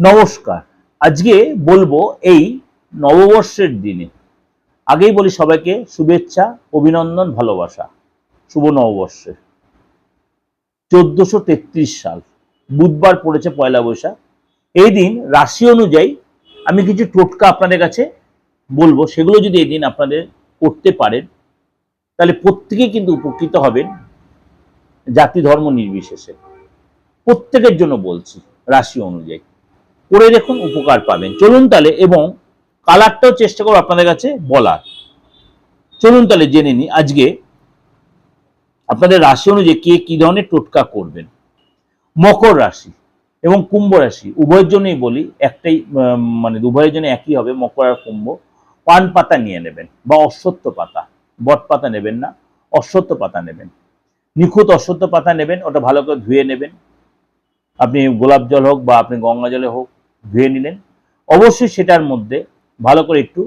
নমস্কার। আজকে বলবো এই নববর্ষের দিনে। আগেই বলি সবাইকে শুভেচ্ছা, অভিনন্দন, ভালোবাসা। শুভ নববর্ষের 1433 সাল বুধবার পড়েছে পয়লা বৈশাখ। এই দিন রাশি অনুযায়ী আমি কিছু টোটকা আপনাদের কাছে বলবো, সেগুলো যদি এই দিন আপনাদের করতে পারেন তাহলে প্রত্যেকেই কিন্তু উপকৃত হবেন, জাতি ধর্ম নির্বিশেষে। প্রত্যেকের জন্য বলছি, রাশি অনুযায়ী করে দেখুন, উপকার পাবেন। চলুন তাহলে, এবং কালারটাও চেষ্টা করবো আপনাদের কাছে বলার। চলুন তাহলে জেনে নিই আজকে আপনাদের রাশি অনুযায়ী কে কি ধরনের টোটকা করবেন। মকর রাশি এবং কুম্ভ রাশি উভয়ের জন্যই বলি, একটাই মানে উভয়ের জন্য একই হবে। মকর আর কুম্ভ পান পাতা নিয়ে নেবেন, বা অশ্বত্থ পাতা, বট পাতা নেবেন না, অশ্বত্থ পাতা নেবেন। নিখুঁত অশ্বত্থ পাতা নেবেন, ওটা ভালো করে ধুয়ে নেবেন। আপনি গোলাপ জল হোক বা আপনি গঙ্গা জলে হোক ধুয়ে নিলেন। অবশ্যই সেটার মধ্যে ভালো করে একটু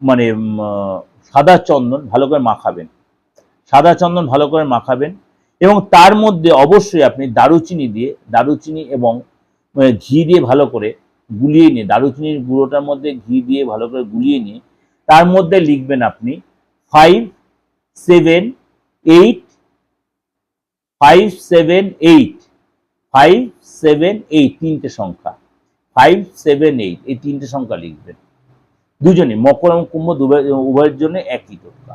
মানে সাদা চন্দন ভালো করে মাখাবেন, সাদা চন্দন ভালো করে মাখাবেন। এবং তার মধ্যে অবশ্যই আপনি দারুচিনি এবং ঘি দিয়ে ভালো করে গুলিয়ে নিয়ে, দারুচিনির গুঁড়োটার মধ্যে ঘি দিয়ে ভালো করে গুলিয়ে নিয়ে তার মধ্যে লিখবেন আপনি 578 578 578, তিনটে সংখ্যা 578, এই তিনটে সংখ্যা লিখবেন। দুজনে মকর এবং কুম্ভ উভয়ের জন্য একই টোটকা।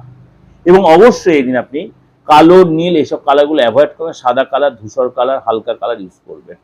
এবং অবশ্যই এদিন আপনি কালো, নীল এসব কালারগুলো অ্যাভয়েড করবেন, সাদা কালার, ধূসর কালার, হালকা কালার ইউজ করবেন।